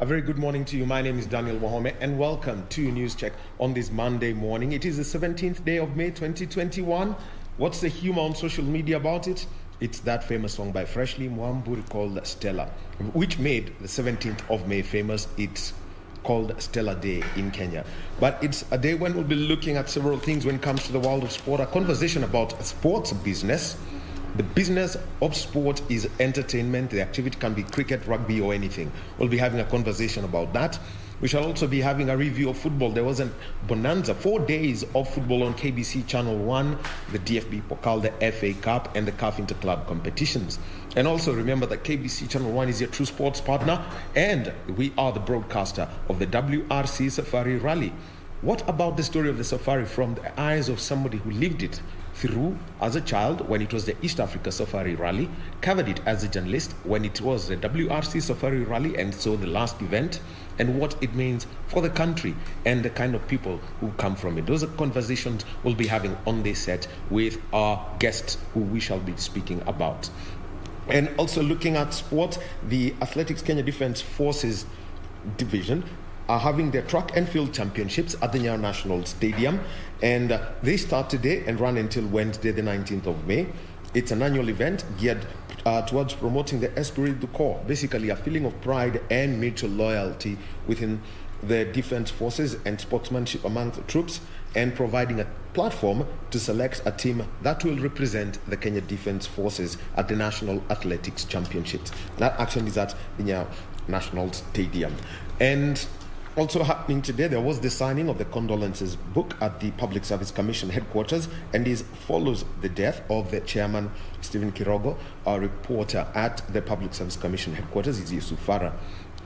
A very good morning to you. My name is Daniel Wahome and welcome to Newscheck on this Monday morning. It is the 17th day of May 2021. What's the humor on social media about it? It's that famous song by Freshly Mwamburi called Stella, which made the 17th of May famous. It's called Stella Day in Kenya. But it's a day when we'll be looking at several things when it comes to the world of sport, a conversation about sports business. The business of sport is entertainment. The activity can be cricket, rugby, or anything. We'll be having a conversation about that. We shall also be having a review of football. There was a bonanza, 4 days of football on KBC Channel 1, the DFB Pokal, the FA Cup, and the CAF Interclub competitions. And also remember that KBC Channel 1 is your true sports partner, and we are the broadcaster of the WRC Safari Rally. What about the story of the safari from the eyes of somebody who lived it through as a child when it was the East Africa Safari Rally, covered it as a journalist when it was the WRC Safari Rally, and so the last event, and what it means for the country and the kind of people who come from it. Those are conversations we'll be having on this set with our guests who we shall be speaking about. And also looking at sport, the Athletics Kenya Defence Forces Division are having their track and field championships at the Nyayo National Stadium, and they start today and run until Wednesday the 19th of May. It's an annual event geared towards promoting the esprit de corps, basically a feeling of pride and mutual loyalty within the defense forces and sportsmanship among the troops, and providing a platform to select a team that will represent the Kenya Defense Forces at the National Athletics Championships. That action is at the Nyayo National Stadium. And also happening today, there was the signing of the condolences book at the Public Service Commission headquarters, and this follows the death of the chairman, Stephen Kirogo, a reporter at the Public Service Commission headquarters, is Yusuf Farah.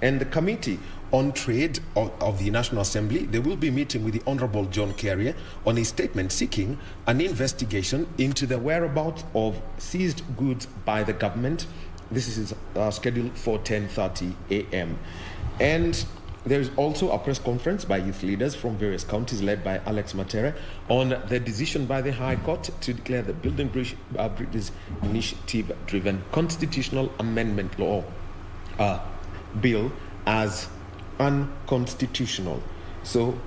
And the Committee on Trade of the National Assembly, they will be meeting with the Honorable John Carrier on a statement seeking an investigation into the whereabouts of seized goods by the government. This is scheduled for 10:30 a.m. And there is also a press conference by youth leaders from various counties led by Alex Matere on the decision by the High Court to declare the Building Bridges Initiative-driven constitutional amendment law bill as unconstitutional. So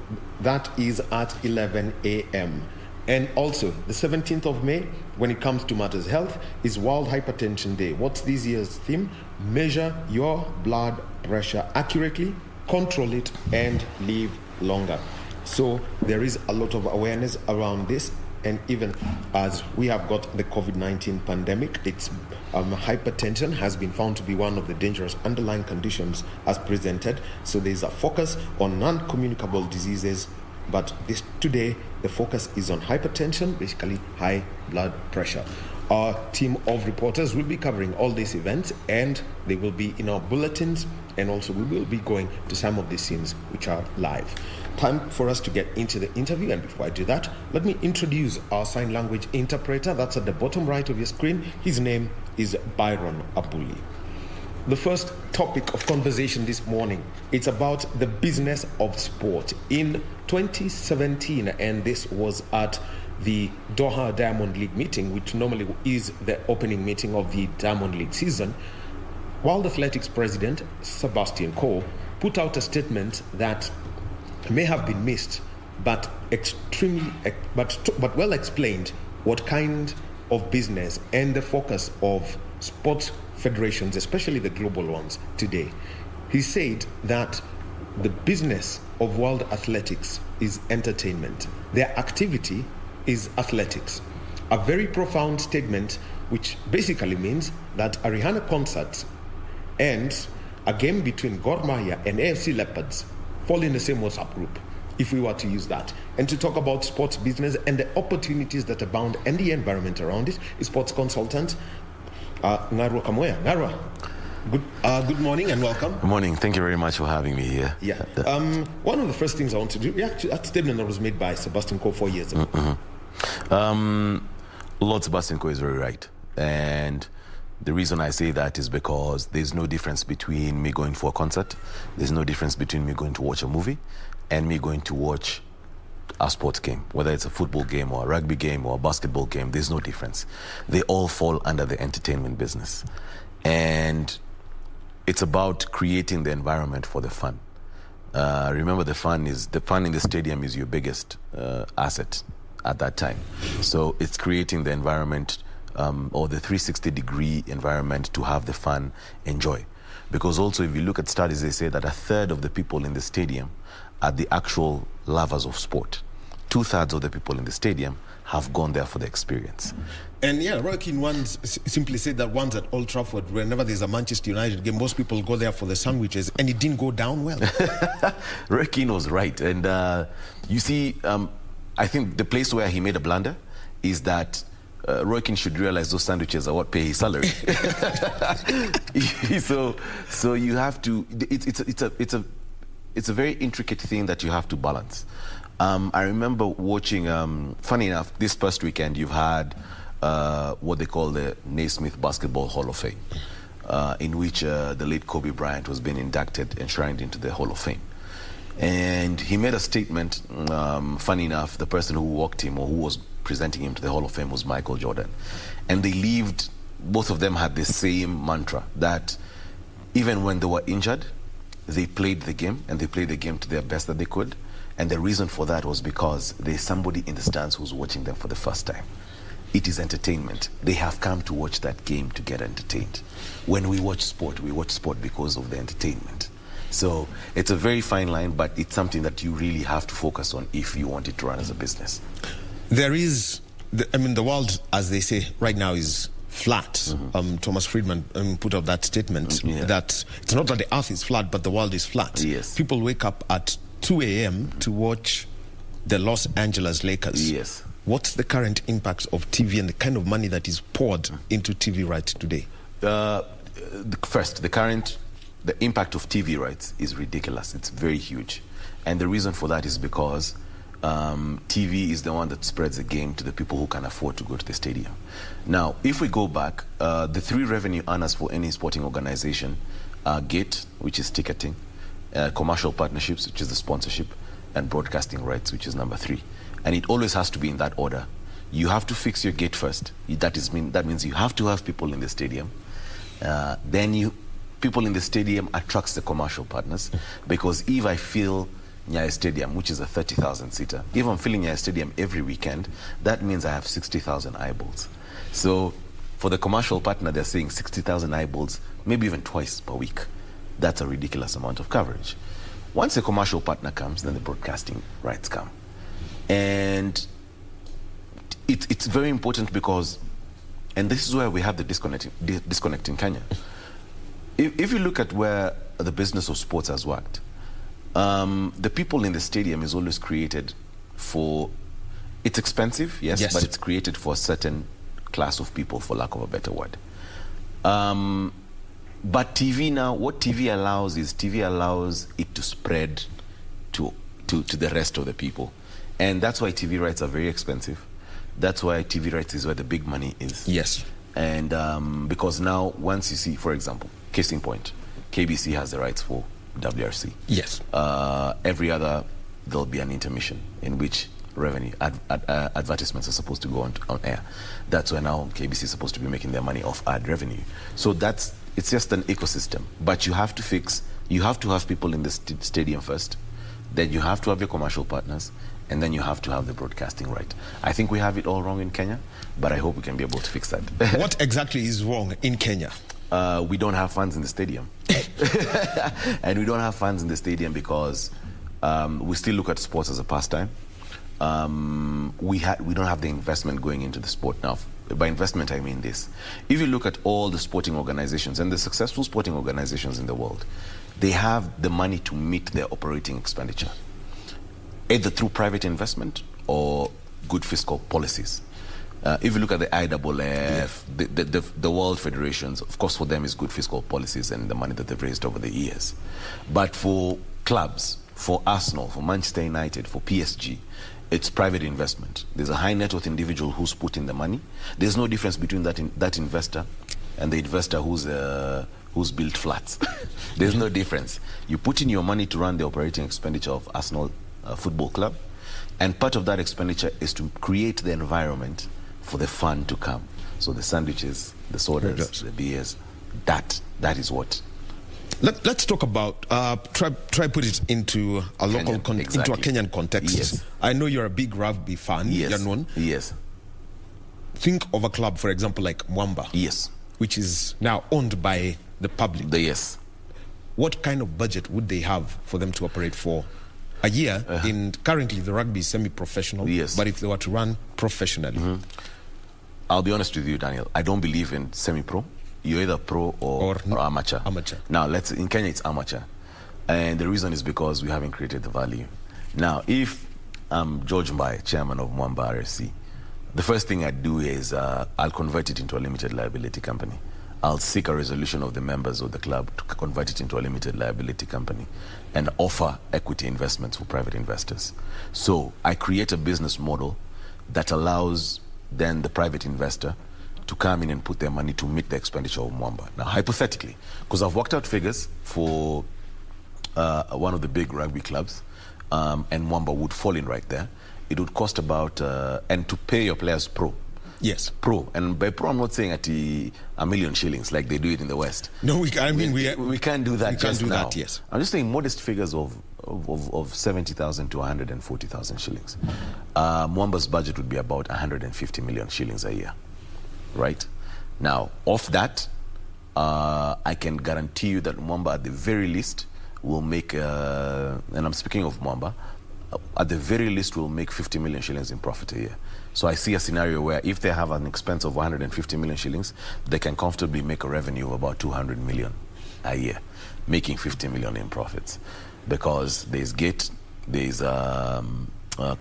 that is at 11 a.m. And also, the 17th of May, when it comes to matters health, is World Hypertension Day. What's this year's theme? Measure your blood pressure accurately, control it, and live longer. So there is a lot of awareness around this, and even as we have got the COVID-19 pandemic, it's hypertension has been found to be one of the dangerous underlying conditions as presented. So there's a focus on non-communicable diseases, but today the focus is on hypertension, basically high blood pressure. Our team of reporters will be covering all these events, and they will be in our bulletins, and also we will be going to some of these scenes which are live. Time for us to get into the interview, and before I do that, let me introduce our sign language interpreter. That's at the bottom right of your screen. His name is Byron Abuli. The first topic of conversation this morning, it's about the business of sport. In 2017, and this was at the Doha Diamond League meeting, which normally is the opening meeting of the Diamond League season, World Athletics President Sebastian Coe put out a statement that may have been missed, but well explained what kind of business and the focus of sports federations, especially the global ones today. He said that the business of world athletics is entertainment. Their activity is athletics. A very profound statement, which basically means that a Rihanna concert and a game between Gor Mahia and AFC Leopards fall in the same WhatsApp group, if we were to use that. And to talk about sports business and the opportunities that abound and the environment around it, is sports consultant Ngarwa Kamuya. Ngarwa, good morning and welcome. Good morning. Thank you very much for having me here. Yeah. One of the first things I want to do, that statement that was made by Sebastian Coe 4 years ago. Lord Sebastian Coe is very right. And the reason I say that is because there's no difference between me going for a concert, there's no difference between me going to watch a movie and me going to watch a sports game, whether it's a football game or a rugby game or a basketball game. There's no difference. They all fall under the entertainment business. And it's about creating the environment for the fun. Remember, the fun in the stadium is your biggest asset at that time. So it's creating the environment or the 360-degree environment to have the fun, enjoy. Because also, if you look at studies, they say that 1/3 of the people in the stadium are the actual lovers of sport. 2/3 of the people in the stadium have gone there for the experience. And yeah, Roy Keane once simply said that once at Old Trafford, whenever there's a Manchester United game, most people go there for the sandwiches, and it didn't go down well. Roy Keane was right. And you see, I think the place where he made a blunder is that Roy Keane should realize those sandwiches are what pay his salary. so you have to, it's a very intricate thing that you have to balance. I remember watching, funny enough, this past weekend you've had what they call the Naismith Basketball Hall of Fame, in which the late Kobe Bryant was being inducted, enshrined into the Hall of Fame. And he made a statement, funny enough, the person who walked him or who was presenting him to the Hall of Fame was Michael Jordan. And both of them had the same mantra that even when they were injured, they played the game, and they played the game to their best that they could. And the reason for that was because there's somebody in the stands who's watching them for the first time. It is entertainment. They have come to watch that game to get entertained. When we watch sport because of the entertainment. So it's a very fine line, but it's something that you really have to focus on if you want it to run as a business. There is, the world, as they say, right now is flat. Mm-hmm. Thomas Friedman put out that statement that it's not that the earth is flat, but the world is flat. Yes. People wake up at 2 a.m. to watch the Los Angeles Lakers. Yes. What's the current impact of TV and the kind of money that is poured into TV rights today? First, the impact of TV rights is ridiculous. It's very huge. And the reason for that is because TV is the one that spreads the game to the people who can afford to go to the stadium. Now, if we go back, the 3 revenue earners for any sporting organization are gate, which is ticketing, commercial partnerships, which is the sponsorship, and broadcasting rights, which is number 3. And it always has to be in that order. You have to fix your gate first. That means you have to have people in the stadium. Then people in the stadium attracts the commercial partners, because if I fill Nyayo Stadium, which is a 30,000 seater, if I'm filling Nyayo Stadium every weekend, that means I have 60,000 eyeballs. So for the commercial partner, they're saying 60,000 eyeballs, maybe even twice per week. That's a ridiculous amount of coverage. Once a commercial partner comes, then the broadcasting rights come. And it's very important because, and this is where we have the disconnect in Kenya. If you look at where the business of sports has worked, the people in the stadium is always created for, it's expensive, yes, but it's created for a certain class of people, for lack of a better word. But TV now, what TV allows it to spread to the rest of the people. And that's why TV rights are very expensive. That's why TV rights is where the big money is. Yes. And because now, once you see, for example, case in point, KBC has the rights for WRC. Yes. Every other, there'll be an intermission in which revenue, advertisements are supposed to go on air. That's where now KBC is supposed to be making their money off ad revenue. So it's just an ecosystem. But you have to have people in the stadium first, then you have to have your commercial partners, and then you have to have the broadcasting right. I think we have it all wrong in Kenya, but I hope we can be able to fix that. What exactly is wrong in Kenya? We don't have fans in the stadium. And we don't have fans in the stadium because we still look at sports as a pastime. We don't have the investment going into the sport now. By investment, I mean this. If you look at all the sporting organizations and the successful sporting organizations in the world, they have the money to meet their operating expenditure, either through private investment or good fiscal policies. If you look at the IAAF, the world federations, of course for them is good fiscal policies and the money that they've raised over the years. But for clubs, for Arsenal, for Manchester United, for PSG, it's private investment. There's a high net worth individual who's put in the money. There's no difference between that investor and the investor who's built flats. There's no difference. You put in your money to run the operating expenditure of Arsenal Football Club, and part of that expenditure is to create the environment for the fun to come. So the sandwiches, the sodas, the beers, that is what Let's talk about try put it into a local into a Kenyan context. Yes. I know you're a big rugby fan. Yes. Yanwon. Yes. Think of a club, for example, like Mwamba. Yes. Which is now owned by the public. Yes. What kind of budget would they have for them to operate for a year? Currently, the rugby is semi-professional. Yes. But if they were to run professionally, I'll be honest with you, Daniel. I don't believe in semi-pro. You're either pro or amateur. Amateur. Now, in Kenya, it's amateur. And the reason is because we haven't created the value. Now, if I'm George Mbai, chairman of Mwamba RFC, the first thing I'd do is I'll convert it into a limited liability company. I'll seek a resolution of the members of the club to convert it into a limited liability company and offer equity investments for private investors. So I create a business model that allows then the private investor to come in and put their money to meet the expenditure of Mwamba. Now, hypothetically, because I've worked out figures for one of the big rugby clubs, and Mwamba would fall in right there. It would cost about, and to pay your players pro. Yes. Pro. And by pro, I'm not saying at $1 million shillings like they do it in the West. No, we can't do that. We can't do that, yes. I'm just saying modest figures of 70,000 to 140,000 shillings. Mwamba's budget would be about 150 million shillings a year. Right? Now, off that, I can guarantee you that Mwamba at the very least will make, and I'm speaking of Mwamba, at the very least will make 50 million shillings in profit a year. So I see a scenario where if they have an expense of 150 million shillings, they can comfortably make a revenue of about 200 million a year, making 50 million in profits. Because there's gate, there's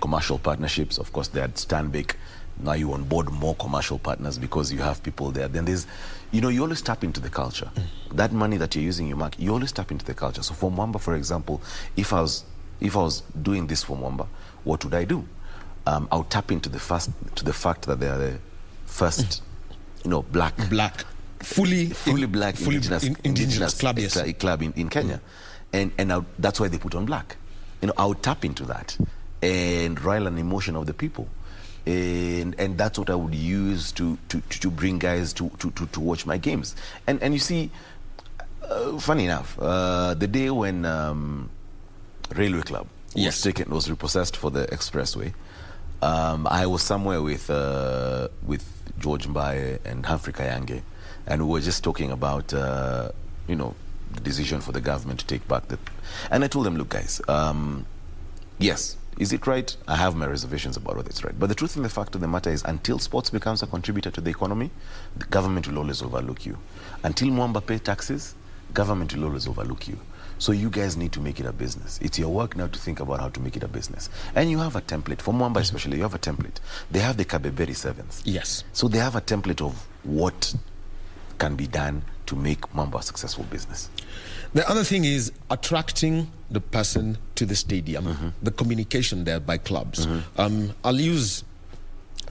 commercial partnerships, of course they had Stanbic. Now you onboard more commercial partners because you have people there. Then there's, you always tap into the culture. That money that you're using, you always tap into the culture. So for Mwamba, for example, if I was doing this for Mwamba, what would I do? I'll tap into the fact that they are the first, black, fully black, indigenous club, club in Kenya, and that's why they put on black. I'll tap into that and rile an emotion of the people. And that's what I would use to bring guys to watch my games. And you see, funny enough, the day when Railway Club was repossessed for the expressway, I was somewhere with George Mbaye and Humphrey Kayange, and we were just talking about the decision for the government to take back and I told them, look guys, yes, is it right? I have my reservations about whether it's right. But the truth and the fact of the matter is, until sports becomes a contributor to the economy, the government will always overlook you. Until Mwamba pay taxes, government will always overlook you. So you guys need to make it a business. It's your work now to think about how to make it a business. And you have a template. For Mwamba especially, you have a template. They have the Kabeberi Sevens. Yes. So they have a template of what can be done to make Mwamba a successful business. The other thing is attracting the person to the stadium, the communication there by clubs. I'll use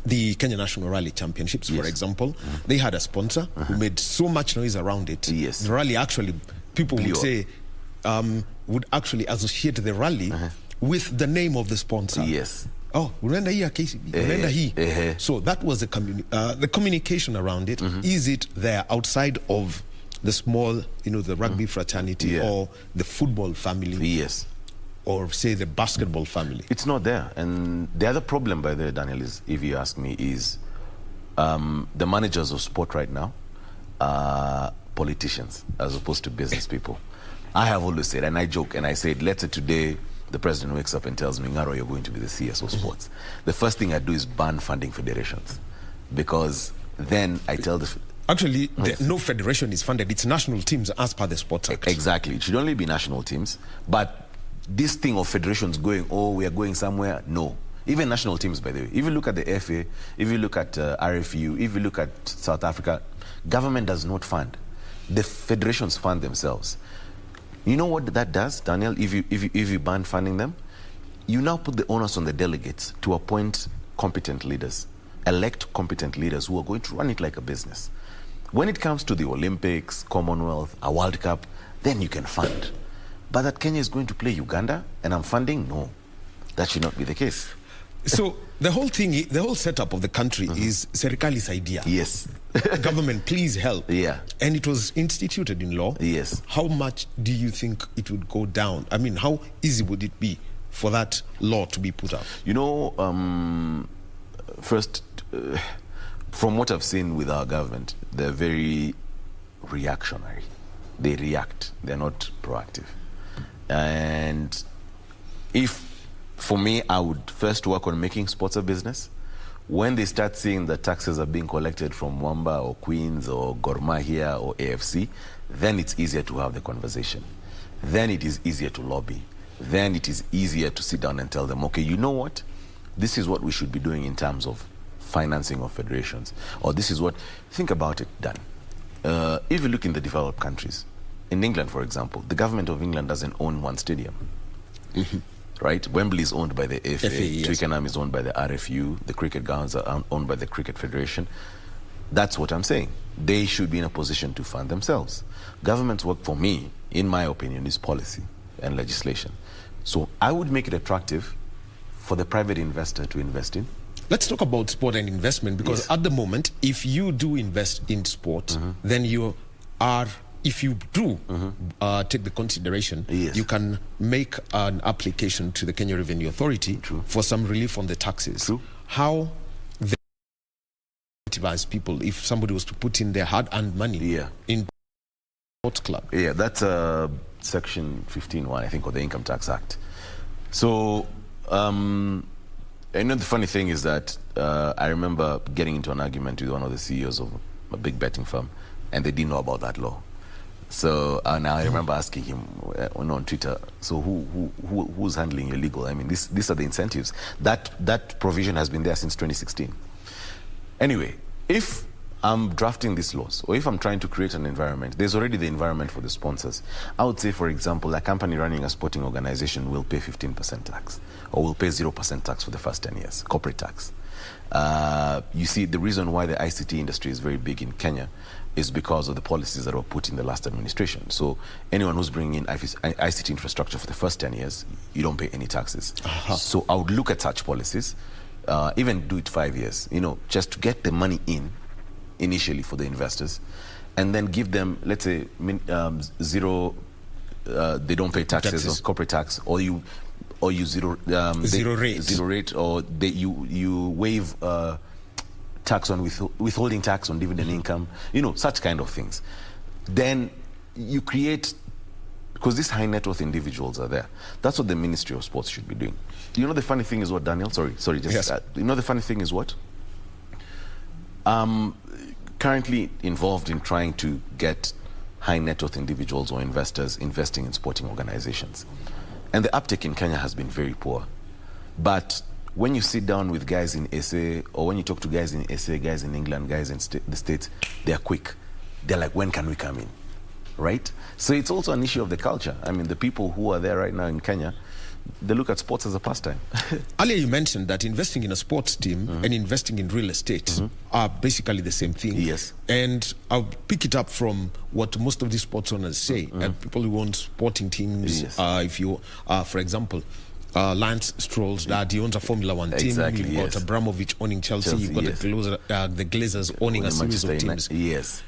the Kenya National Rally Championships, for example. They had a sponsor who made so much noise around it. Yes. The rally actually, people would say, would actually associate the rally with the name of the sponsor. Yes. Oh, unaenda hii ya KCB, unaenda hii. So that was the communication around it. Is it there outside of the small, the rugby fraternity or the football family? Yes. Or say the basketball family? It's not there. And the other problem, by the way, Daniel, is, if you ask me, is the managers of sport right now are politicians as opposed to business people. I have always said, and I joke, and I said, let's say today the president wakes up and tells me, Ngaro, you're going to be the CS of sports. The first thing I do is ban funding federations, because then I tell the... Actually, no federation is funded. It's national teams as per the Sports Act. Exactly. It should only be national teams. But this thing of federations going, we are going somewhere, no. Even national teams, by the way. If you look at the FA, if you look at RFU, if you look at South Africa, government does not fund. The federations fund themselves. You know what that does, Daniel, if you ban funding them? You now put the onus on the delegates to appoint competent leaders, elect competent leaders who are going to run it like a business. When it comes to the Olympics, Commonwealth, a World Cup, then you can fund. But that Kenya is going to play Uganda and I'm funding? No. That should not be the case. So the whole thing, the whole setup of the country is Serikali's idea. Yes. Government, please help. Yeah. And it was instituted in law. Yes. How much do you think it would go down? I mean, how easy would it be for that law to be put up? You know, first, from what I've seen with our government, they're very reactionary. They react. They're not proactive. And for me, I would first work on making sports a business. When they start seeing that taxes are being collected from Wamba or Queens or Gor Mahia or AFC, then it's easier to have the conversation. Then it is easier to lobby. Then it is easier to sit down and tell them, okay, you know what? This is what we should be doing in terms of financing of federations. Or this is what, think about it, Dan. If you look in the developed countries, in England, for example, the government of England doesn't own one stadium. Right? Wembley is owned by the FA, yes. Twickenham is owned by the RFU, the cricket grounds are owned by the Cricket Federation. That's what I'm saying. They should be in a position to fund themselves. Government's work, for me, in my opinion, is policy and legislation. So I would make it attractive for the private investor to invest in. Let's talk about sport and investment, because Yes. at the moment, if you do invest in sport, then you are, if you do take the consideration, Yes. you can make an application to the Kenya Revenue Authority True. for some relief on the taxes. True. How they incentivize people if somebody was to put in their hard-earned money Yeah. in sports club? Yeah, that's Section 15(1), I think, of the Income Tax Act. So, the funny thing is that I remember getting into an argument with one of the CEOs of a big betting firm, and they didn't know about that law. So now I remember asking him on Twitter, so who's handling your legal? I mean, these are the incentives. That provision has been there since 2016. Anyway, if I'm drafting these laws, or if I'm trying to create an environment, there's already the environment for the sponsors. I would say, for example, a company running a sporting organization will pay 15% tax, or will pay 0% tax for the first 10 years, corporate tax. You see, the reason why the ICT industry is very big in Kenya is because of the policies that were put in the last administration. So anyone who's bringing in ICT infrastructure for the first 10 years, you don't pay any taxes. So I would look at such policies, even do it 5 years, just to get the money in initially for the investors, and then give them, let's say, zero, they don't pay taxes or corporate tax, or you zero rate, or you waive tax on withholding tax on dividend income, such kind of things. Then you create, because these high net worth individuals are there. That's what the Ministry of Sports should be doing. The funny thing is what, Daniel? Sorry, just yes. The funny thing is what? Currently involved in trying to get high net worth individuals or investors investing in sporting organizations. And the uptake in Kenya has been very poor. But when you sit down with guys in SA, or when you talk to guys in SA, guys in England, guys in the States, they're quick. They're like, when can we come in? Right? So it's also an issue of the culture. I mean, the people who are there right now in Kenya, they look at sports as a pastime. Earlier you mentioned that investing in a sports team and investing in real estate are basically the same thing. Yes. And I'll pick it up from what most of these sports owners say. People who own sporting teams, Yes. if you, for example, Lance Stroll's dad, he owns a Formula One team. Exactly, You've yes. got Abramovich owning Chelsea. You've got yes. the Glazers owning a series of teams. Yes.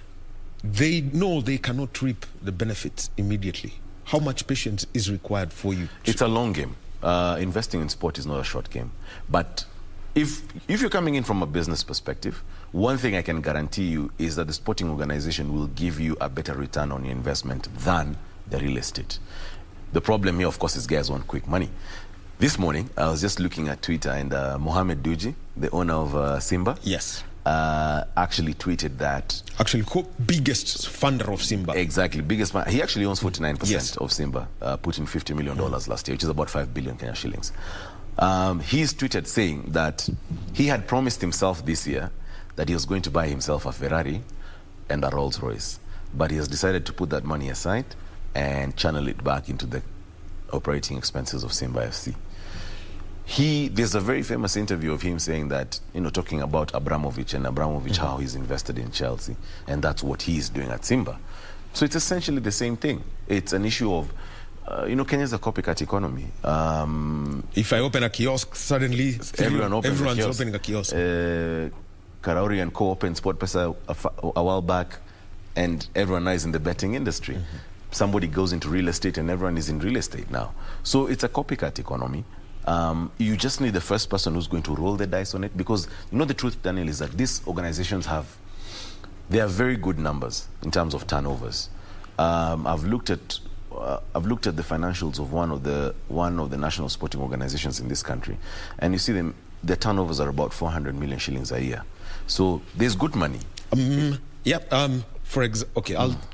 They know they cannot reap the benefits immediately. How much patience is required for you? It's a long game. Investing in sport is not a short game. But if you're coming in from a business perspective, one thing I can guarantee you is that the sporting organization will give you a better return on your investment than the real estate. The problem here, of course, is guys want quick money. This morning, I was just looking at Twitter, and Mohamed Duji, the owner of Simba, Yes. Actually tweeted that. Actually, biggest funder of Simba. Exactly, biggest man. He actually owns 49% Yes. of Simba, put in $50 million last year, which is about 5 billion Kenya shillings. He's tweeted saying that he had promised himself this year that he was going to buy himself a Ferrari and a Rolls Royce, but he has decided to put that money aside and channel it back into the operating expenses of Simba FC. There's a very famous interview of him saying that, talking about Abramovich and how he's invested in Chelsea, and that's what he's doing at Simba. So it's essentially the same thing. It's an issue of Kenya's a copycat economy. If I open a kiosk, suddenly everyone's opening a kiosk. Karauri and Co opened SportPesa a while back, and everyone is in the betting industry. Somebody goes into real estate, and everyone is in real estate now. So it's a copycat economy. You just need the first person who's going to roll the dice on it, because the truth, Daniel, is that these organizations have very good numbers in terms of turnovers. I've looked at the financials of one of the national sporting organizations in this country, and you see their turnovers are about 400 million shillings a year. So there's good money. I'll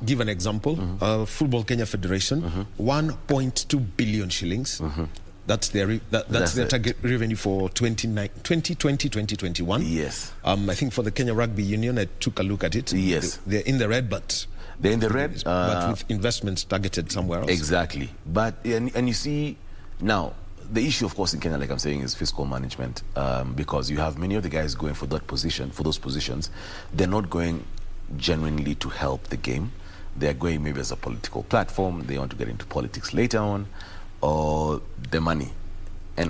give an example. Football Kenya Federation, 1.2 billion shillings. That's their target revenue for 2020-2021. Yes. I think for the Kenya Rugby Union, I took a look at it. Yes. They're in the red, but with investments targeted somewhere else. Exactly. But and you see now, the issue, of course, in Kenya, like I'm saying, is fiscal management, because you have many of the guys going for those positions. They're not going genuinely to help the game. They're going maybe as a political platform. They want to get into politics later on, or the money, and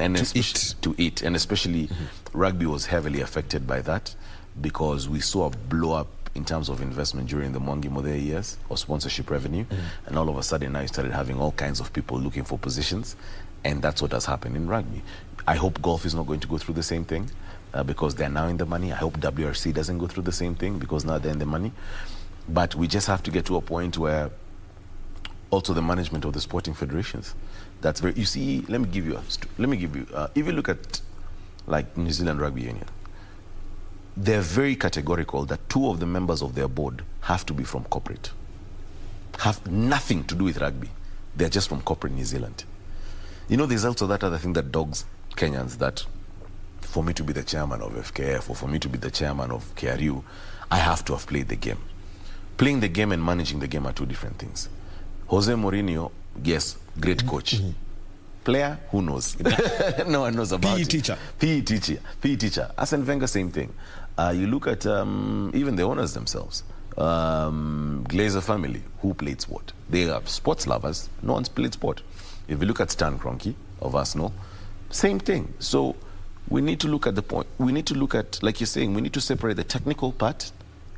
to eat. And especially rugby was heavily affected by that, because we saw a blow up in terms of investment during the Mwangi Modhe years, or sponsorship revenue, and all of a sudden now you started having all kinds of people looking for positions. And that's what has happened in rugby. I hope golf is not going to go through the same thing, because they're now in the money. I hope WRC doesn't go through the same thing, because now they're in the money. But we just have to get to a point where also the management of the sporting federations, that's very, you see, let me give you, if you look at like New Zealand Rugby Union, they're very categorical that 2 of the members of their board have to be from corporate. Have nothing to do with rugby. They're just from corporate New Zealand. There's also that other thing that dogs Kenyans, that for me to be the chairman of FKF or for me to be the chairman of KRU, I have to have played the game. Playing the game and managing the game are 2 different things. Jose Mourinho, yes, great coach. Player, who knows? No one knows about it. PE teacher. Arsene Wenger, same thing. You look at even the owners themselves. Glazer family, who played sport? They are sports lovers. No one's played sport. If you look at Stan Kroenke of Arsenal, same thing. So we need to look at the point. We need to look at, like you're saying, we need to separate the technical part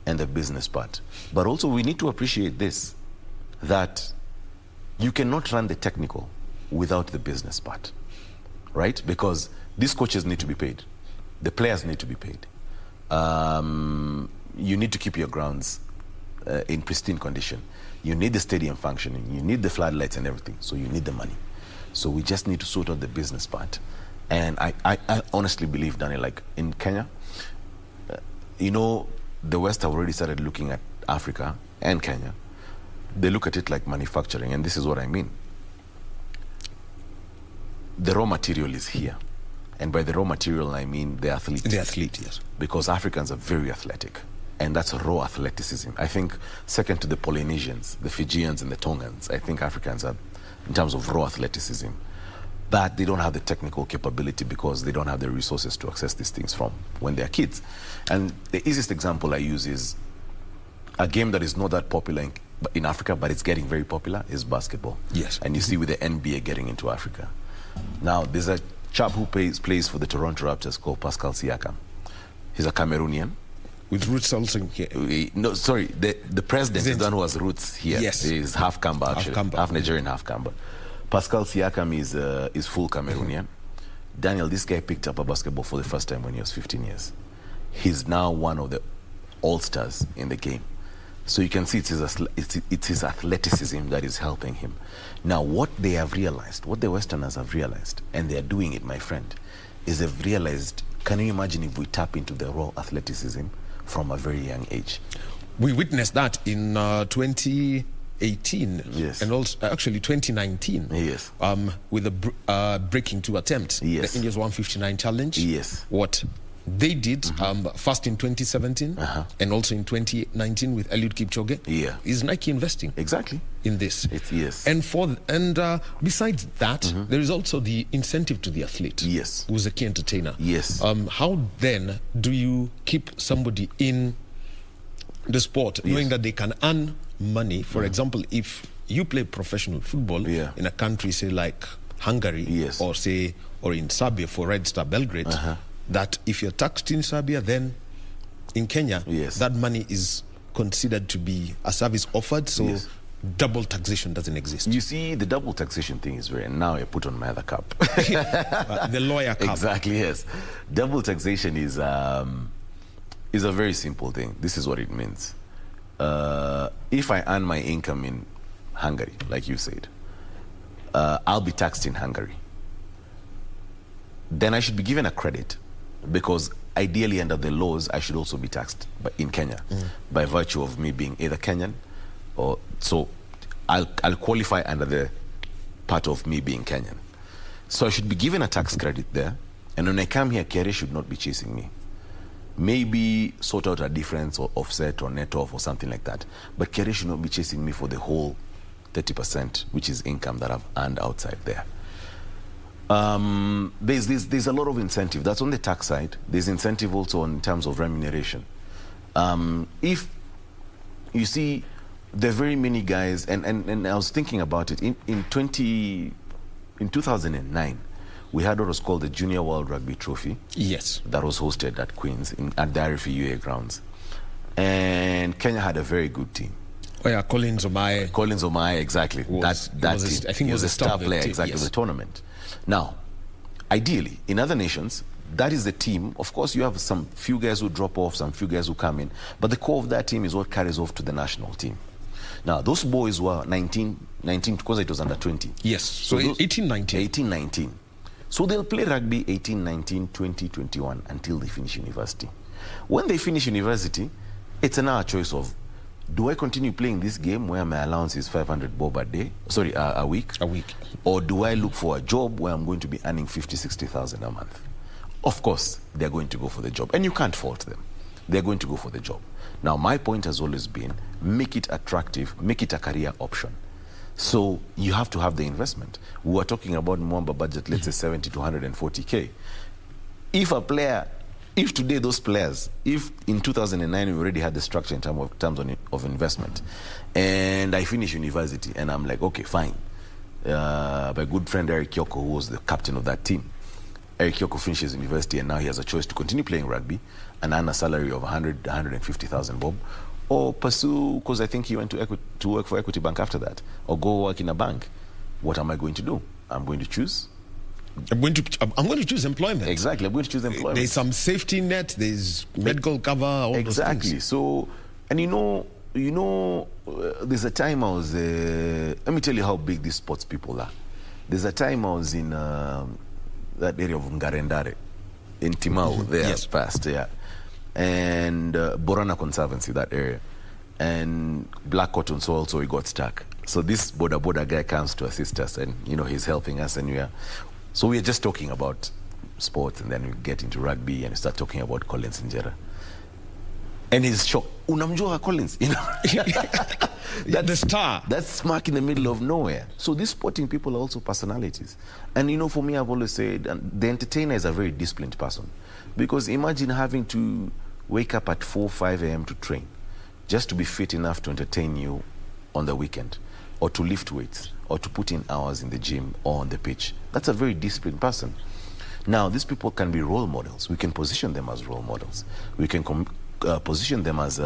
and the business part. But also we need to appreciate this, that you cannot run the technical without the business part, right? Because these coaches need to be paid. The players need to be paid. You need to keep your grounds in pristine condition. You need the stadium functioning. You need the floodlights and everything. So you need the money. So we just need to sort out the business part. And I honestly believe, Daniel, like in Kenya, the West have already started looking at Africa and Kenya. They look at it like manufacturing, and this is what I mean. The raw material is here. And by the raw material, I mean the athlete. The athlete, yes. Because Africans are very athletic. And that's raw athleticism. I think second to the Polynesians, the Fijians and the Tongans, I think Africans are, in terms of raw athleticism. But they don't have the technical capability because they don't have the resources to access these things from when they're kids. And the easiest example I use is a game that is not that popular in Africa, but it's getting very popular, is basketball. Yes. And you see with the NBA getting into Africa. Now, there's a chap who plays for the Toronto Raptors called Pascal Siakam. He's a Cameroonian. With roots also here. No, sorry, the president is the one who has roots here. Yes. He's half Kamba, actually. Half Nigerian, half Kamba. Pascal Siakam is full Cameroonian. Daniel, this guy picked up a basketball for the first time when he was 15 years. He's now one of the all-stars in the game. So you can see it's his athleticism that is helping him. Now, what they have realized, what the Westerners have realized, and they're doing it, my friend, is they've realized, can you imagine if we tap into the raw athleticism from a very young age? We witnessed that in 2018, yes, and also actually 2019, yes, with the breaking 2 attempt, yes, the India's 159 challenge. Yes, what they did first in 2017 and also in 2019 with Eliud Kipchoge. Yeah, is Nike investing exactly in this? Yes, and besides that, there is also the incentive to the athlete. Yes, who's a key entertainer. Yes. How then do you keep somebody in the sport, knowing that they can earn money? For example, if you play professional football in a country, say like Hungary, or in Serbia for Red Star Belgrade, that if you're taxed in Serbia, then in Kenya, that money is considered to be a service offered, so double taxation doesn't exist. You see, the double taxation thing is very, and now I put on my other cap. The lawyer cap. Exactly, yes. Double taxation is a very simple thing. This is what it means. If I earn my income in Hungary, like you said, I'll be taxed in Hungary. Then I should be given a credit, because ideally under the laws, I should also be taxed in Kenya by virtue of me being either Kenyan or, so I'll qualify under the part of me being Kenyan. So I should be given a tax credit there. And when I come here, KRA should not be chasing me. Maybe sort out a difference or offset or net off or something like that. But KRA should not be chasing me for the whole 30%, which is income that I've earned outside there. There's a lot of incentive. That's on the tax side. There's incentive also in terms of remuneration. If you see, there are very many guys, and I was thinking about it, in 2009, we had what was called the Junior World Rugby Trophy. Yes. That was hosted at Queen's, at the RFUA grounds. And Kenya had a very good team. Oh yeah, Collins Omae, exactly. I think he was a star player, exactly, of the tournament. Now, ideally, in other nations, that is the team. Of course, you have some few guys who drop off, some few guys who come in, but the core of that team is what carries off to the national team. Now, those boys were 19, because it was under 20. Yes, so 18, 19. 18, 19. So they'll play rugby 18, 19, 20, 21 until they finish university. When they finish university, it's another choice of, do I continue playing this game where my allowance is 500 bob a day? Sorry, a week? A week. Or do I look for a job where I'm going to be earning 50, 60,000 a month? Of course, they're going to go for the job. And you can't fault them. They're going to go for the job. Now, my point has always been, make it attractive, make it a career option. So you have to have the investment. We were talking about Mwamba budget, let's say 70 to 140K. If today those players, if in 2009 we already had the structure in terms of investment, and I finish university and I'm like, okay, fine. My good friend Eric Kyoko, who was the captain of that team, Eric Kyoko finishes university and now he has a choice to continue playing rugby and earn a salary of 150,000 bob, or pursue, because I think he went to work for Equity Bank after that, or go work in a bank. What am I going to do? I'm going to choose. I'm going to choose employment. Exactly, I'm going to choose employment. There's some safety net, there's medical cover, all those things. Exactly. So, and you know, there's a time I was, let me tell you how big these sports people are. There's a time I was in that area of Ngarendare, in Timau, there past, and Borana Conservancy, that area, and Black Cotton Soil, so we got stuck. So this border guy comes to assist us, and you know, he's helping us, and we're just talking about sports, and then we get into rugby and start talking about Collins Injera. And he's shocked. Unamjua Collins, you know. That's the star. That's smack in the middle of nowhere. So these sporting people are also personalities. And you know, for me, I've always said, the entertainer is a very disciplined person. Because imagine having to wake up at 4, 5 a.m. to train, just to be fit enough to entertain you on the weekend, or to lift weights, or to put in hours in the gym or on the pitch. That's a very disciplined person. Now, these people can be role models. We can position them as role models. We can position them as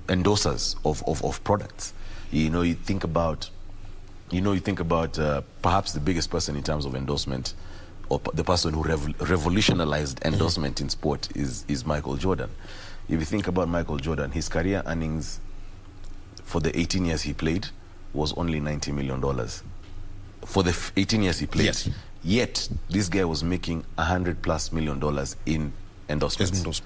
endorsers of products. You think about perhaps the biggest person in terms of endorsement, or the person who revolutionized endorsement in sport is Michael Jordan. If you think about Michael Jordan, his career earnings for the 18 years he played was only $90 million. For the 18 years he played. Yes. Yet, this guy was making $100+ million in endorsements.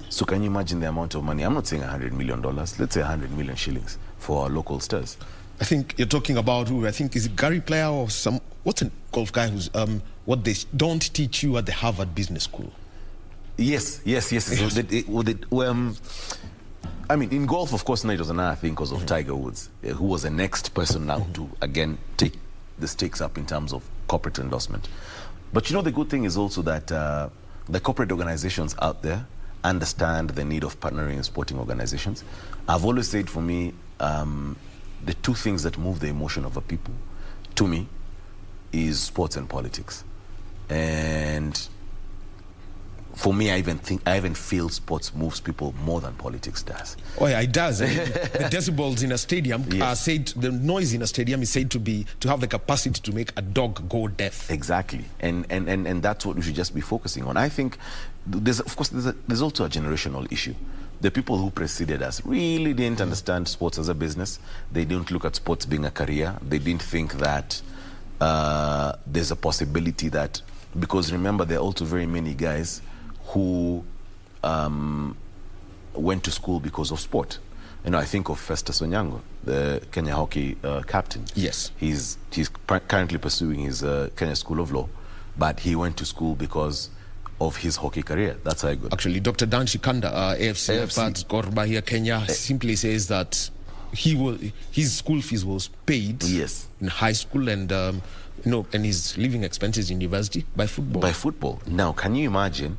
So can you imagine the amount of money? I'm not saying $100 million. Let's say 100 million shillings for our local stars. I think you're talking about who? I think is it Gary Player or what's a golf guy who's what they don't teach you at the Harvard Business School? Yes. I mean, in golf, of course, now it was another thing because of Tiger Woods, who was the next person now to, again, take the stakes up in terms of corporate endorsement. But you know, the good thing is also that the corporate organizations out there understand the need of partnering in sporting organizations. I've always said, for me, the two things that move the emotion of a people, to me, is sports and politics. And for me, I even feel sports moves people more than politics does. Oh yeah, it does. The decibels in a stadium are said, the noise in a stadium is said to have the capacity to make a dog go deaf. Exactly, and that's what we should just be focusing on. I think there's also a generational issue. The people who preceded us really didn't understand sports as a business. They didn't look at sports being a career. They didn't think that there's a possibility that, because remember, there are also very many guys who went to school because of sport. You know, I think of Festus Onyango, the Kenya hockey captain. Yes. He's currently pursuing his Kenya School of Law, but he went to school because of his hockey career. That's how I got. Actually, Dr. Dan Shikanda, AFC Gor Mahia Kenya, simply says that his school fees was paid in high school, and and his living expenses in university by football. By football. Now, can you imagine?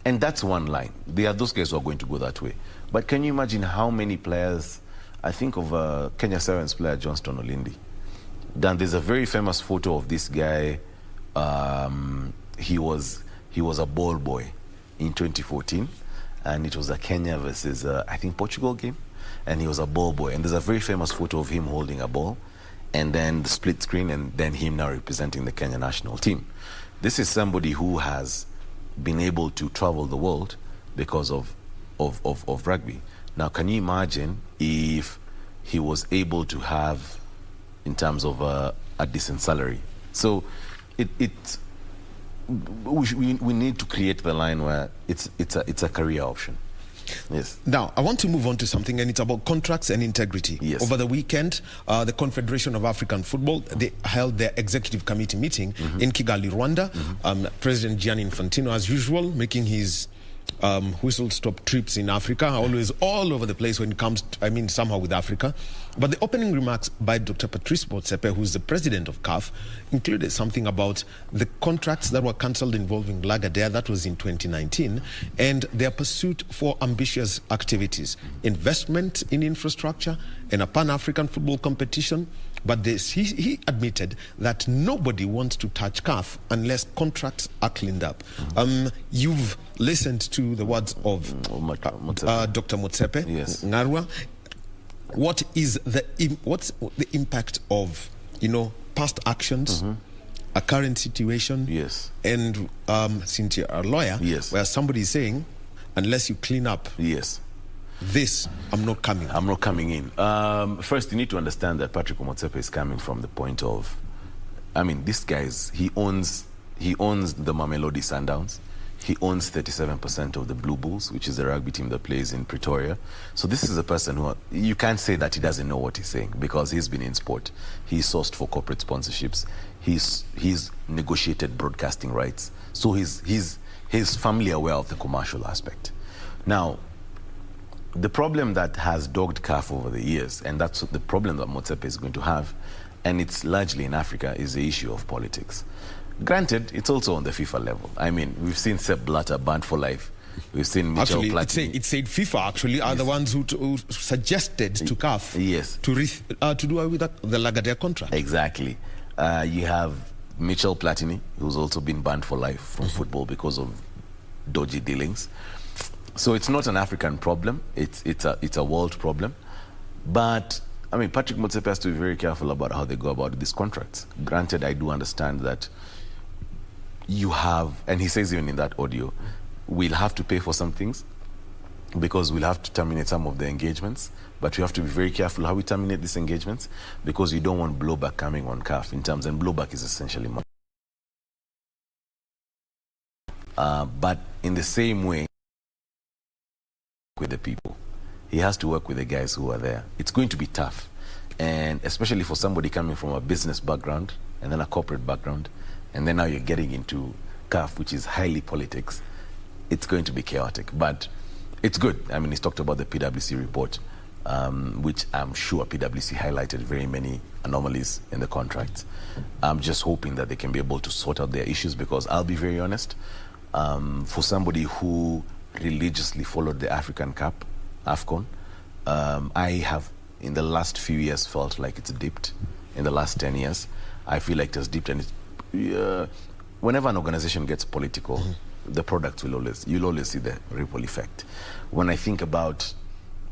And that's one line. There are those guys who are going to go that way. But can you imagine how many players? I think of Kenya Sevens player Johnston Olindi. Then there's a very famous photo of this guy. He was a ball boy in 2014, and it was a Kenya versus I think Portugal game, and he was a ball boy. And there's a very famous photo of him holding a ball, and then the split screen, and then him now representing the Kenya national team. This is somebody who has been able to travel the world because of rugby. Now, can you imagine if he was able to have, in terms of a decent salary? So we need to create the line where it's a career option. Yes. Now, I want to move on to something, and it's about contracts and integrity. Yes. Over the weekend, the Confederation of African Football, they held their executive committee meeting in Kigali, Rwanda. President Gianni Infantino, as usual, making his whistle-stop trips in Africa, always all over the place when it comes to, somehow with Africa. But the opening remarks by Dr. Patrice Motsepe, who's the president of CAF, included something about the contracts that were cancelled involving Lagardère, that was in 2019, and their pursuit for ambitious activities, investment in infrastructure, and a Pan-African football competition. But he admitted that nobody wants to touch CAF unless contracts are cleaned up. You've listened to the words of Dr. Motsepe, yes. Ngarwa. What's the impact of past actions, a current situation, yes, and since you're a lawyer, yes, where somebody is saying, unless you clean up, yes, this, I'm not coming in. First, you need to understand that Patrick Motsepe is coming from the point of, this guy he owns the Mamelodi Sundowns. He owns 37% of the Blue Bulls, which is the rugby team that plays in Pretoria. So this is a person who, you can't say that he doesn't know what he's saying, because he's been in sport. He's sourced for corporate sponsorships. He's negotiated broadcasting rights. So he's family aware of the commercial aspect. Now, the problem that has dogged CAF over the years, and that's the problem that Motsepe is going to have, and it's largely in Africa, is the issue of politics. Granted, it's also on the FIFA level. We've seen Sepp Blatter banned for life. We've seen Michel Platini. It said FIFA actually are the ones who suggested to CAF to do away with the Lagardère contract. Exactly. You have Michel Platini, who's also been banned for life from football because of dodgy dealings. So it's not an African problem. It's a world problem. But Patrick Motsepe has to be very careful about how they go about these contracts. Granted, I do understand that you have, and he says even in that audio, we'll have to pay for some things because we'll have to terminate some of the engagements, but we have to be very careful how we terminate these engagements, because you don't want blowback coming on CAF in terms, and blowback is essentially money. But in the same way, with the people, he has to work with the guys who are there. It's going to be tough, and especially for somebody coming from a business background and then a corporate background, and then now you're getting into CAF, which is highly politics. It's going to be chaotic, but it's good. He's talked about the PwC report, which I'm sure PwC highlighted very many anomalies in the contracts. I'm just hoping that they can be able to sort out their issues, because I'll be very honest, for somebody who religiously followed the African Cup, AFCON, I have in the last few years felt like it's dipped. In the last 10 years, I feel like it has dipped, and whenever an organization gets political, the product you'll always see the ripple effect. When I think about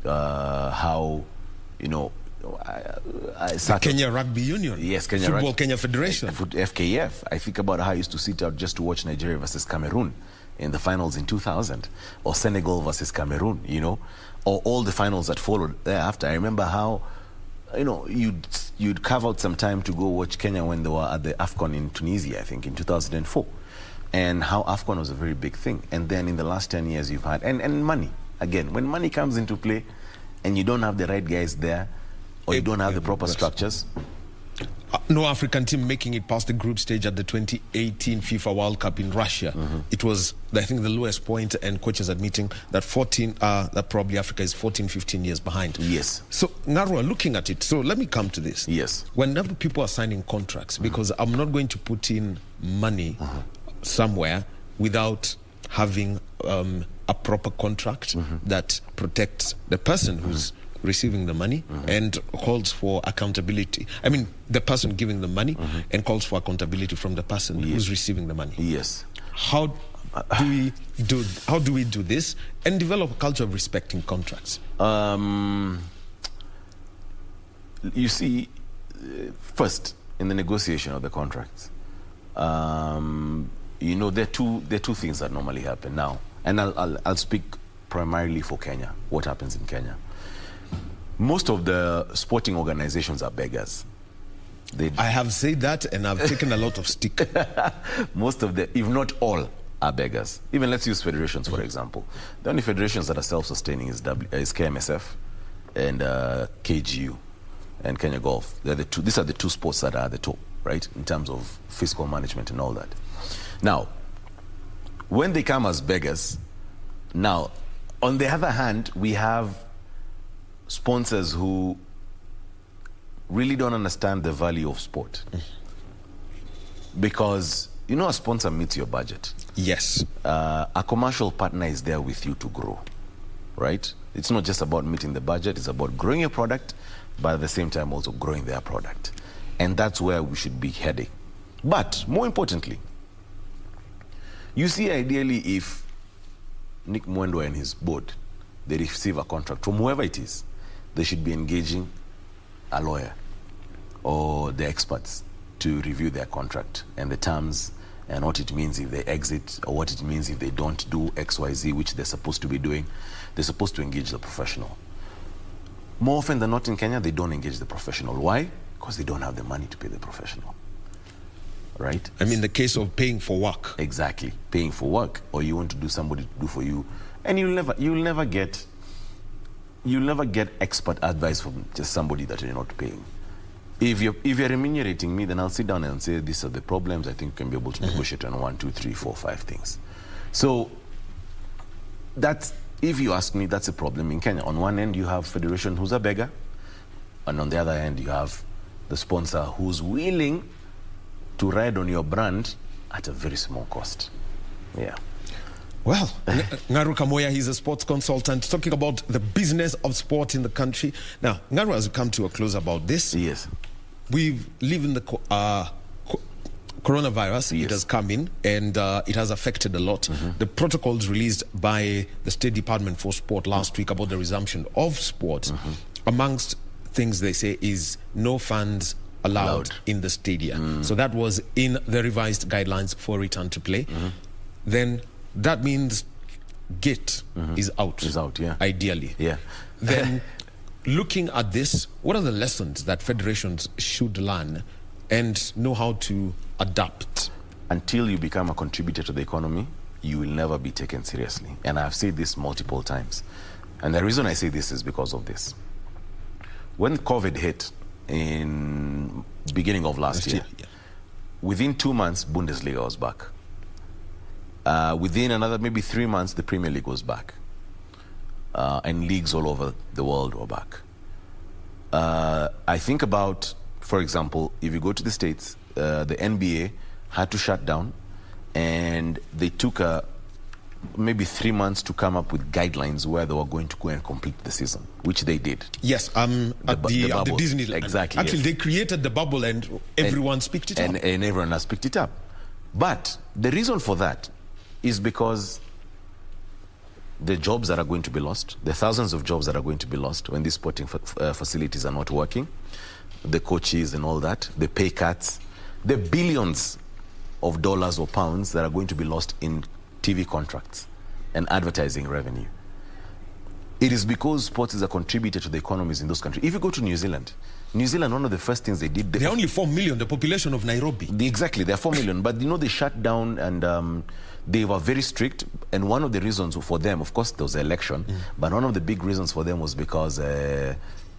how, the Kenya Rugby Union, yes, Kenya Football Kenya Federation, FKF. I think about how I used to sit out just to watch Nigeria versus Cameroon in the finals in 2000, or Senegal versus Cameroon, or all the finals that followed thereafter. I remember how, you'd carve out some time to go watch Kenya when they were at the AFCON in Tunisia, I think, in 2004, and how AFCON was a very big thing. And then in the last 10 years you've had, and money, again, when money comes into play and you don't have the right guys there, or you don't have the proper structures. No African team making it past the group stage at the 2018 FIFA World Cup in Russia. It was, I think, the lowest point, and coaches admitting that that probably Africa is 14, 15 years behind. Yes. So, Narua, looking at it, so let me come to this. Yes. Whenever people are signing contracts, because I'm not going to put in money somewhere without having a proper contract that protects the person who's receiving the money and calls for accountability. I mean, the person giving the money and calls for accountability from the person who's receiving the money. Yes. How do we do this and develop a culture of respecting contracts? You see, first, in the negotiation of the contracts, there are two things that normally happen now, and I'll speak primarily for Kenya. What happens in Kenya? Most of the sporting organizations are beggars. I have said that, and I've taken a lot of stick. Most of the, if not all, are beggars. Even let's use federations, for example. The only federations that are self-sustaining is KMSF and KGU and Kenya Golf. These are the two sports that are at the top, right, in terms of fiscal management and all that. Now, when they come as beggars, now, on the other hand, we have sponsors who really don't understand the value of sport. Because, a sponsor meets your budget. Yes. A commercial partner is there with you to grow, right? It's not just about meeting the budget, it's about growing your product, but at the same time also growing their product. And that's where we should be heading. But, more importantly, you see, ideally, if Nick Mwendwa and his board, they receive a contract from whoever it is, they should be engaging a lawyer or the experts to review their contract and the terms and what it means if they exit, or what it means if they don't do XYZ, which they're supposed to be doing. They're supposed to engage the professional. More often than not in Kenya, they don't engage the professional. Why? Because they don't have the money to pay the professional. Right? I mean, the case of paying for work. Exactly. Paying for work, or you want to do somebody to do for you, and you'll never get expert advice from just somebody that you're not paying. If you're remunerating me, then I'll sit down and say, these are the problems. I think you can be able to negotiate on 1, 2, 3, 4, 5 things. So that's, if you ask me, that's a problem in Kenya. On one end, you have federation who's a beggar, and on the other end, you have the sponsor who's willing to ride on your brand at a very small cost. Yeah. Well, Ngaru Kamuya, he's a sports consultant, talking about the business of sport in the country. Now, Ngaru, as we come to a close about this, yes, we live in the coronavirus. Yes. It has come in, and it has affected a lot. The protocols released by the State Department for Sport last week about the resumption of sport, amongst things they say is no fans allowed in the stadium. So that was in the revised guidelines for return to play. Then that means gate is out. Is out, yeah. Ideally. Yeah. Then looking at this, what are the lessons that federations should learn and know how to adapt? Until you become a contributor to the economy, you will never be taken seriously. And I've said this multiple times. And the reason I say this is because of this. When COVID hit in beginning of last year, within 2 months, Bundesliga was back. Within another maybe 3 months, the Premier League was back. And leagues all over the world were back. I think about, for example, if you go to the States, the NBA had to shut down, and they took a maybe 3 months to come up with guidelines where they were going to go and complete the season, which they did. Yes, at the Disneyland. Exactly. Actually, yes. They created the bubble and everyone picked it up. And everyone has picked it up. But the reason for that is because the jobs that are going to be lost, the thousands of jobs that are going to be lost when these sporting facilities are not working, the coaches and all that, the pay cuts, the billions of dollars or pounds that are going to be lost in TV contracts and advertising revenue. It is because sports is a contributor to the economies in those countries. If you go to New Zealand, one of the first things they did... They're only 4 million, the population of Nairobi. Exactly, they're 4 million. But, they shut down and they were very strict. And one of the reasons for them, of course, there was an election, but one of the big reasons for them was because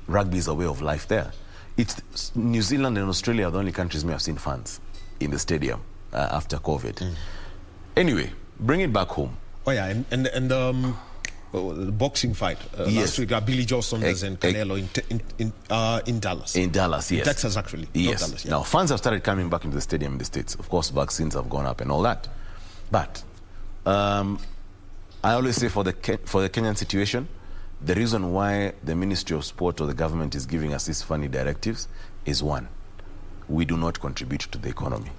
rugby is a way of life there. It's New Zealand and Australia are the only countries may have seen fans in the stadium after COVID. Anyway, bring it back home. Oh, yeah, and the boxing fight last week, Billy Joe Saunders and Canelo in Dallas. In Dallas, yes. Texas, actually. Yes. Dallas, yeah. Now, fans have started coming back into the stadium in the States. Of course, vaccines have gone up and all that. But I always say for the Kenyan situation, the reason why the Ministry of Sport or the government is giving us these funny directives is one, we do not contribute to the economy.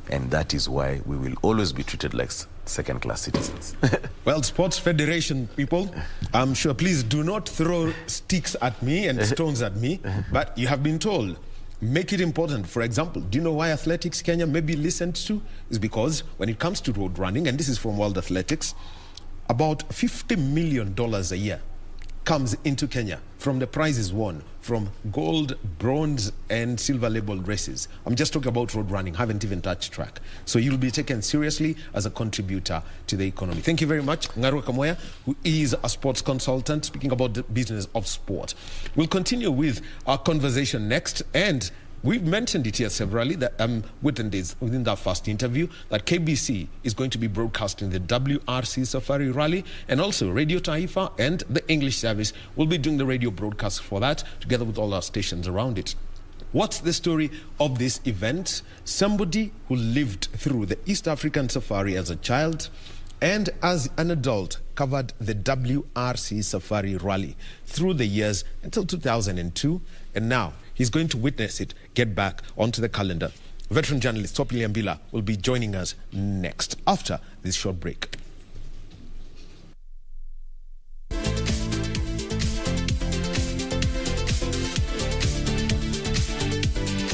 And that is why we will always be treated like second-class citizens. Well, Sports Federation people, I'm sure, please do not throw sticks at me and stones at me, but you have been told, make it important. For example, do you know why Athletics Kenya may be listened to? Is because when it comes to road running, and this is from World Athletics, about $50 million a year comes into Kenya from the prizes won from gold, bronze, and silver labeled races. I'm just talking about road running, haven't even touched track. So you'll be taken seriously as a contributor to the economy. Thank you very much, Kamuya, who is a sports consultant, speaking about the business of sport. We'll continue with our conversation next, and we've mentioned it here severally that within that first interview that KBC is going to be broadcasting the WRC Safari Rally, and also Radio Taifa and the English service will be doing the radio broadcast for that together with all our stations around it. What's the story of this event? Somebody who lived through the East African Safari as a child and as an adult covered the WRC Safari Rally through the years until 2002, and now he's going to witness it get back onto the calendar. Veteran journalist Topili Ambila will be joining us next after this short break.